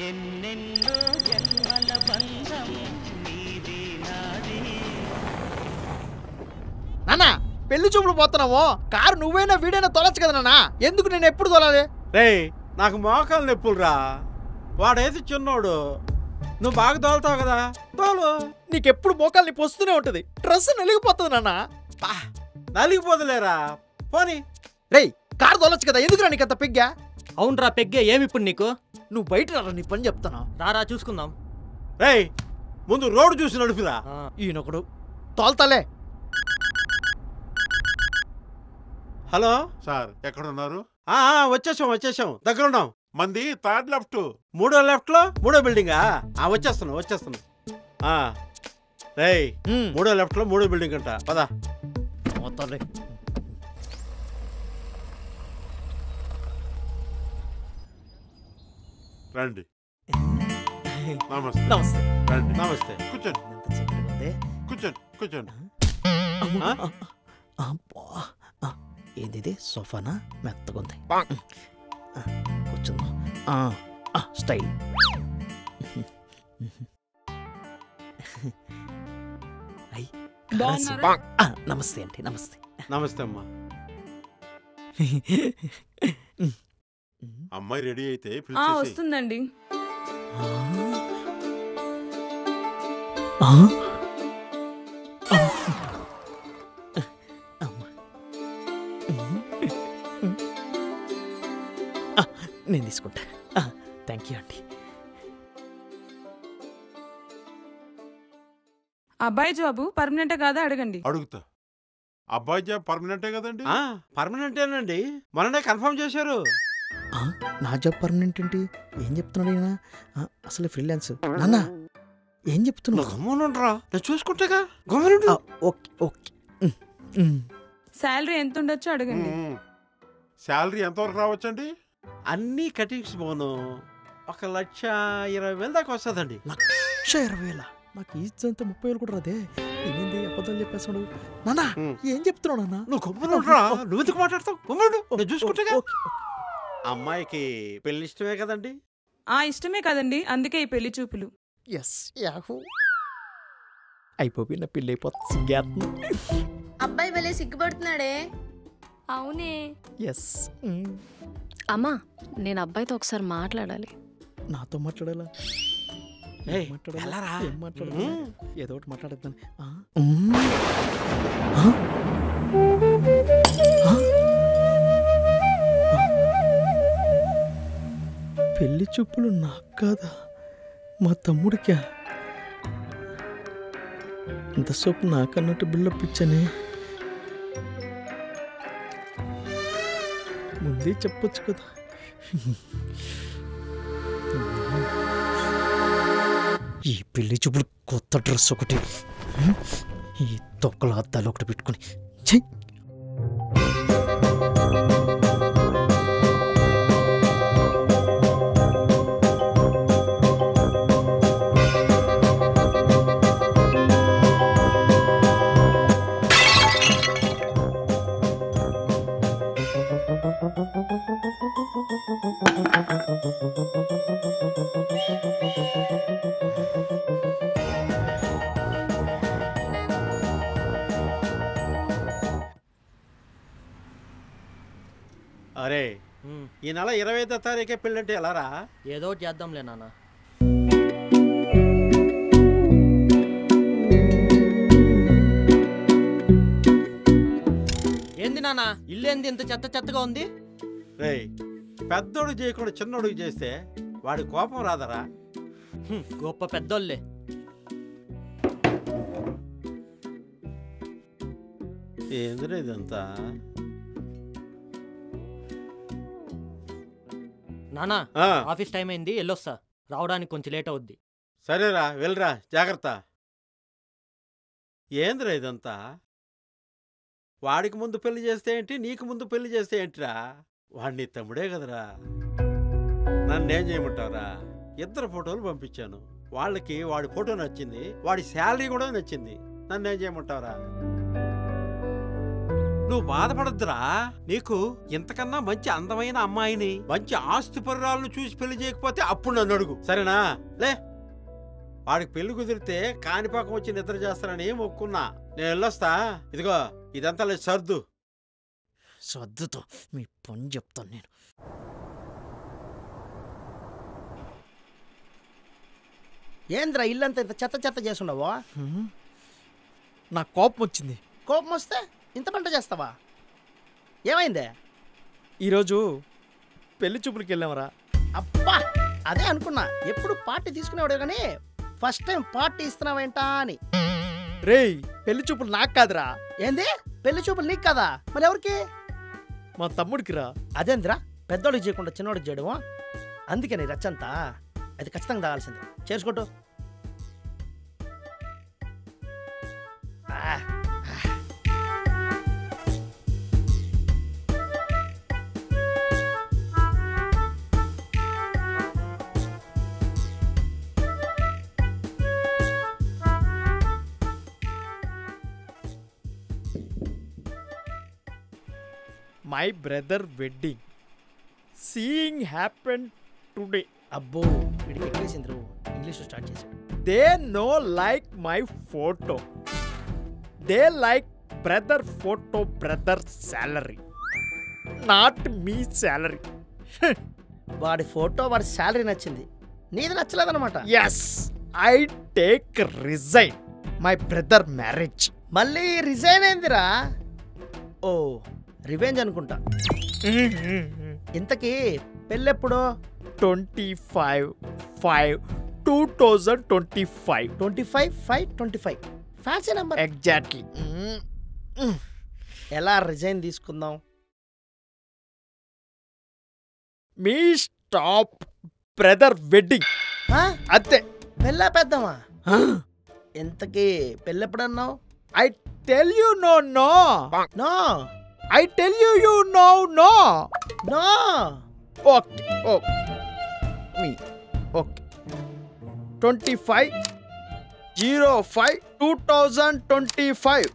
ఎన్నెన్నో జన్మల బంధం నీది నాది. నాన్న పెళ్లి చూపులు పోతున్నావు, కారు నువ్వైనా వీడైనా తోలచ్చు కదా నాన్న, ఎందుకు నేను ఎప్పుడు తోలాలి? రే నాకు మోకాలు నొప్పులురా, వాడేసి చిన్నోడు, నువ్వు బాగా తోలుతావు కదా తోలు. నీకెప్పుడు మోకాలు నొప్పి వస్తూనే ఉంటది, డ్రెస్ నలిగిపోతుంది నాన్న. నలిగిపోదులేరా పోనీ. రేయ్ కారు తోలచ్చు కదా, ఎందుకురా నీకంత పెగ్గా? అవునరా పెగ్గే, ఏమిప్పుడు నీకు? నువ్వు బయట రారా, నీ పని చెప్తాను. రారా చూసుకుందాం. రేయ్ ముందు రోడ్డు చూసి నడుపురా. ఈయనొకడు తోల్తాలే. హలో సార్ ఎక్కడున్నారు? వచ్చేసాం దగ్గరున్నాం. మంది థర్డ్ లెఫ్ట్. మూడో లెఫ్ట్ లో మూడో బిల్డింగా? వచ్చేస్తున్నా. రేయ్ మూడో లెఫ్ట్ లో మూడో బిల్డింగ్ అంట, పదా. రండి. నమస్తే. నమస్తే. రండి. నమస్తే. కూర్చోండి. ఏది సోఫానా? మెత్తగుంది, కూర్చుందాం. స్టైల్. నమస్తే అండి. నమస్తే అమ్మా. అమ్మాయి రెడీ అయితే వస్తుందండి. నేను తీసుకుంటా. థ్యాంక్ యూ అండి. అబ్బాయి జాబు పర్మనెంట్ కాదా అడగండి. అడుగుతా. అబ్బాయి జాబ్ పర్మనెంటే కదండి? పర్మనెంటేనండి, మొన్ననే కన్ఫర్మ్ చేశారు. నా జాబ్ పర్మనెంట్ ఏంటి? ఏం చెప్తున్నాడు ఈయన? అసలు ఫ్రీలాన్స్. నాన్న ఏం చెప్తున్నావు? గమ్మునుండ్రా, నేను చూసుకుంటాగా. గమ్మునుండు. ఓకే. శాలరీ ఎంత ఉండొచ్చో అడగండి. శాలరీ ఎంతవరకు రావచ్చండి? అన్ని కటింగ్స్ పోను 1,20,000 దాకా వస్తుందండి. 1,20,000? నాకు ఈజంతా 30,000 కూడా రాదే. ఏంది అబద్ధాలు చెప్పేస్తాడు? నాన్న ఏం చెప్తున్నావు నాన్న? నువ్వు గమ్మునుండ్రా, నువ్వు ఎందుకు మాట్లాడతావు? గమ్మునుండు, నేను చూసుకుంటాగా. అమ్మాయికి పెళ్లి ఇష్టమే కదండి? ఇష్టమే కదండి, అందుకే ఈ పెళ్లి చూపులు. అయిపోయి నా పెళ్ళి అయిపోతుంది. అబ్బాయి భలే సిగ్గుపడుతున్నాడే. అవునే. అమ్మా నేను అబ్బాయితో ఒకసారి మాట్లాడాలి. నాతో మాట్లాడాలా? ఏం మాట్లాడాలి? ఏదో ఒకటి మాట్లాడద్దాను. పెళ్లి చూపులు నాకు కాదా, మా తమ్ముడికా? ఇంతసేపు నాకన్నట్టు బిల్డప్ ఇచ్చానే, ముందే చెప్పొచ్చు కదా. ఈ పెళ్లి చూపులు కొత్త డ్రెస్ ఒకటి, ఈ తొక్కల అద్దాలు ఒకటి పెట్టుకుని చెయ్యి. అరే ఈ నెల 25వ తారీఖే పెళ్ళంటే ఎలారా? ఏదో చేద్దాంలే నాన్న. ఏంది నాన్న ఇల్లేంది ఇంత చెత్తగా ఉంది? రే పెద్దోడు చేయకుండా చిన్నోడికి చేస్తే వాడి కోపం రాదరా? గొప్ప పెద్దోళ్ళే. ఏందిరా ఇదంతా? నానా ఆఫీస్ టైం అయింది, వెళ్ళొస్తా. రావడానికి కొంచెం లేట్ అవుద్ది. సరేరా వెళ్ళరా, జాగ్రత్త. ఏందిరా ఇదంతా? వాడికి ముందు పెళ్లి చేస్తే ఏంటి, నీకు ముందు పెళ్లి చేస్తే ఏంటిరా? వాడిని తమ్ముడే కదరా. నన్నేం చేయమంటావురా? 2 ఫోటోలు పంపించాను, వాళ్ళకి వాడి ఫోటో నచ్చింది, వాడి శాలరీ కూడా నచ్చింది. నన్నేం చేయమంటావురా? నువ్వు బాధపడద్దురా. నీకు ఇంతకన్నా మంచి అందమైన అమ్మాయిని మంచి ఆస్తి పరురాలను చూసి పెళ్లి చేయకపోతే అప్పుడు నన్ను అడుగు, సరేనా? లే, వాడికి పెళ్లి కుదిరితే కాణిపాకం వచ్చి నిద్ర చేస్తానని మొక్కున్నా. నేను వెళ్ళొస్తా. ఇదిగో ఇదంతా లేదు, సర్దు. సర్దుతో మీ పని చెప్తాను నేను. ఏంద్రా ఇల్లంతా ఇంత చెత్త చెత్త చేసుండవో? నాకు కోపం వచ్చింది. కోపం వస్తే ఇంత పంట చేస్తావా? ఏమైందే? ఈరోజు పెళ్లి చూపులకి వెళ్ళామరా. అబ్బా, అదే అనుకున్నా. ఎప్పుడు పార్టీ తీసుకునేవాడు కానీ ఫస్ట్ టైం పార్టీ ఇస్తున్నావేంటా అని. రేయ్, పెళ్లి చూపులు నాకు కాదురా. ఏంది? పెళ్లి చూపులు నీకు కదా, మరి ఎవరికి? మా తమ్ముడికి రా. అదేంద్రా, పెద్దోడికి చేయకుండా చిన్నోడికి చేయడమా? అందుకే నీ రచ్చంతా. అది ఖచ్చితంగా తాగాల్సిందే. చేసుకుంటూ my brother wedding seeing happen today. అబ్బో, వీడికి ఎక్కేసింది. ఇంగ్లీష్ స్టార్ట్ చేశాడు. They no like my photo, they like brother photo, brother salary, not me salary. వాడి ఫోటో వాడి శాలరీ నచ్చింది, నీది నచ్చలేదన్నమాట. Yes, I take resign my brother marriage. మళ్ళీ రిజైన్ అయిందిరా. ఓ, రివెంజ్ అనుకుంటా. ఇంతకీ పెళ్ళెప్పుడు? 25/5/2025. 25/5/25. Fancy number. ఎగ్జాక్ట్లీ. ఎలా రిజైన్ తీసుకుందాం? Me stop brother wedding. అంతే. పెళ్ళా పెద్దామా? ఇంతకీ పెళ్ళెప్పుడన్నావు? I tell you no no no. I tell you you no no no. Okay okay మీ ఓకే 25/05/2025.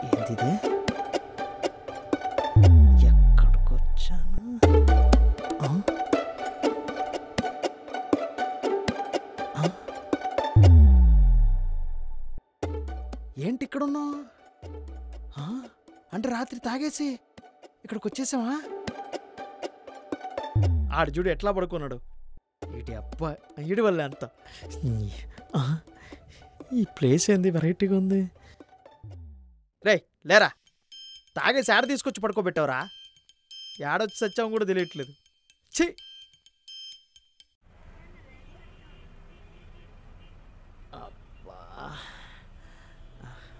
ఏంటిది? ఎక్కడికొచ్చాను? ఏంటి ఇక్కడున్నావు? అంటే రాత్రి తాగేసి ఇక్కడికి వచ్చేసావా? ఆడు చూడు ఎట్లా పడుకున్నాడు. ఇటు అబ్బా, ఈడి వల్ల అంత. ఈ ప్లేస్ ఏంది వెరైటీగా ఉంది. రే లేరా, తాగేసి ఆడ తీసుకొచ్చి పడుకోబెట్టావురా. ఏడొచ్చి సచ్చాం కూడా తెలియట్లేదు. ఛీ,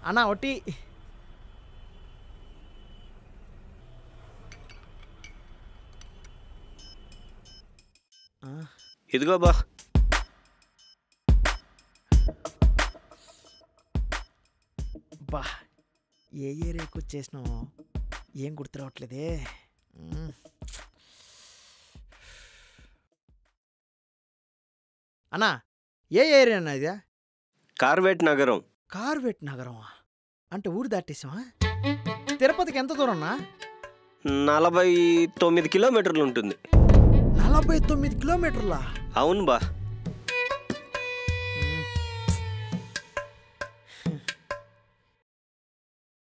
అన్నా ఒకటి. ఇదిగో బా. బా, ఏ ఏరియాకి వచ్చేసినావు? ఏం గుర్తు రావట్లేదే. అన్నా, ఏ ఏరియా అన్నా ఇదా? కార్వేట్ నగరం. కార్వేట్ నగరమా? అంటే ఊరు దాటేసావా? తిరుపతికి ఎంత దూరం అన్నా? 49 కిలోమీటర్లు ఉంటుంది. 49 కిలోమీటర్లా? అవును బా.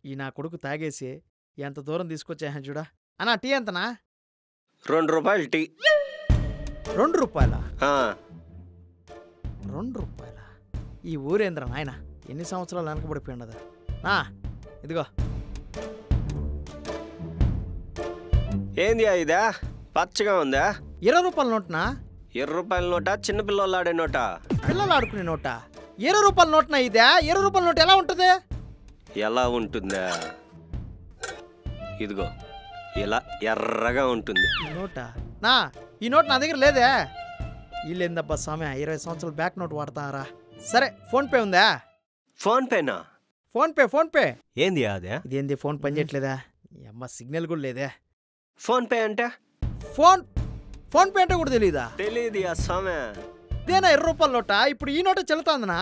ఈ నా కొడుకు తాగేసి ఎంత దూరం తీసుకొచ్చా చూడా. అన్నా టీ ఎంతనా? 2 రూపాయలు టీ. 2 రూపాయలా? ఆ, 2 రూపాయలా? ఈ ఊరేంద్ర నాయన ఎన్ని సంవత్సరాలు వెనకబడిపోయి ఉండదు. ఇదిగో. ఏంది ఇదా? పచ్చగా ఉందా? 20 రూపాయల నోట్నా? 20 రూపాయల నోటా? చిన్నపిల్లలు ఆడే నోటా? పిల్లలు ఆడుకునే నోటా? 20 రూపాయల నోట్నా ఇదా? 20 రూపాయల నోట్ ఎలా ఉంటుంది? ఎలా ఉంటుందా? ఇదిగో ఇలా ఎర్రగా ఉంటుంది. ఈ నోటా? ఈ నోట్ నా దగ్గర లేదే. వీళ్ళేందబ్బా స్వామి 20 సంవత్సరాలు బ్యాక్ నోట్ వాడతారా? సరే ఫోన్పే ఉందా? ఫోన్పేనా? ఫోన్పే ఏంది అదే? ఇదేంది ఫోన్ పని చేయట్లేదా? అమ్మ సిగ్నల్ కూడా లేదే. ఫోన్పే అంటే ఫోన్పే అంటే కూడా తెలీదా? తెలియదు స్వామి. ఇదేనా 20 రూపాయల నోట? ఇప్పుడు ఈ నోట చెల్లుతాందనా?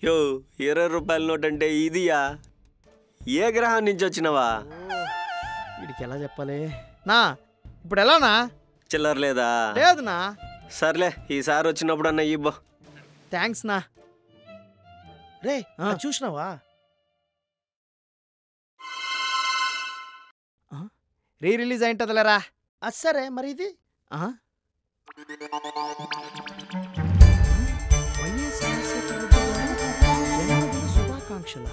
యో 20 రూపాయల నోట్ అంటే ఇదియా? ఏ గ్రహం నుంచి వచ్చినవా? వీడికి ఎలా చెప్పాలి నా? ఇప్పుడు ఎలానా? చిల్లర లేదా? లేదునా. సర్లే ఈసారి వచ్చినప్పుడు అన్న ఇవ్వ. థ్యాంక్స్ నా. రే చూసినావా? రీ రిలీజ్ అయింటదిలేరా. సరే మరి ఇది శుభాకాంక్షలు.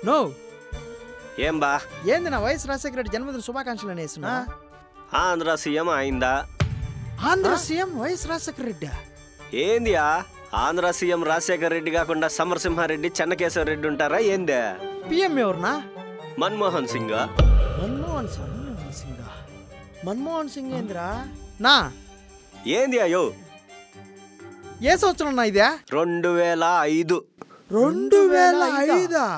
నో ఏం బా? ఏంది నా వైఎస్ రాజశేఖర రెడ్డి జన్మదిన శుభాకాంక్షలు అనేస్తున్నా? ఆంధ్ర సీఎం అయిందా? Andhra CM YS Rajasekhara Reddy? ఏందియా? ఆంధ్ర సీఎం రాజశేఖర రెడ్డి కాకుండా సమరసింహారెడ్డి, చెన్నకేశ్వర రెడ్డి ఉంటారా ఏందే? పిఎం ఎవరునా? మన్మోహన్ సింగ్. మన్మోహన్ సింగ్ ఏందిరా? నా ఏంది అయ్యో? ఏ సంవత్సరం నా ఇదే? 2005. 2005?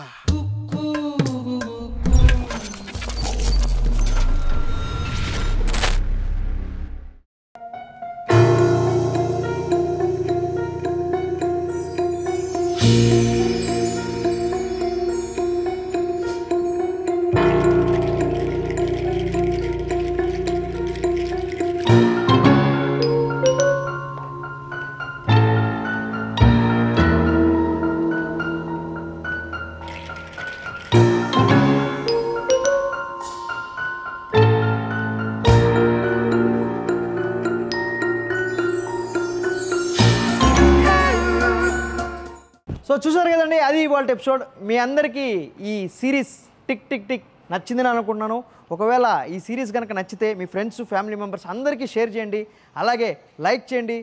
సో చూసారు కదండి, అది ఇవాళ ఎపిసోడ్. మీ అందరికీ ఈ సిరీస్ టిక్ టిక్ టిక్ నచ్చిందని అనుకుంటున్నాను. ఒకవేళ ఈ సిరీస్ కనుక నచ్చితే మీ ఫ్రెండ్స్, ఫ్యామిలీ మెంబర్స్ అందరికీ షేర్ చేయండి. అలాగే లైక్ చేయండి,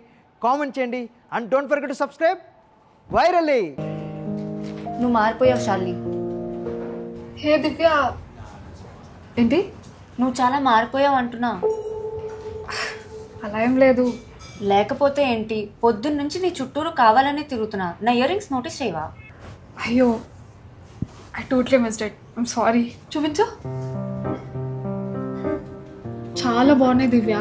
కామెంట్ చేయండి. And don't forget to subscribe virally. నువ్వు మారిపోయావు శాలిని. హే దివ్య. ఏంటి? నువ్వు చాలా మారిపోయావు అంటున్నా. అలా ఏం లేదు. లేకపోతే ఏంటి? పొద్దున్న నుంచి నీ చుట్టూరు కావాలని తిరుగుతున్నా. నా ఇయర్ రింగ్స్ నోటీస్ చేయవా? అయ్యో, I totally missed it. I'm sorry. చూపించు. చాలా బాగున్నాయి దివ్య.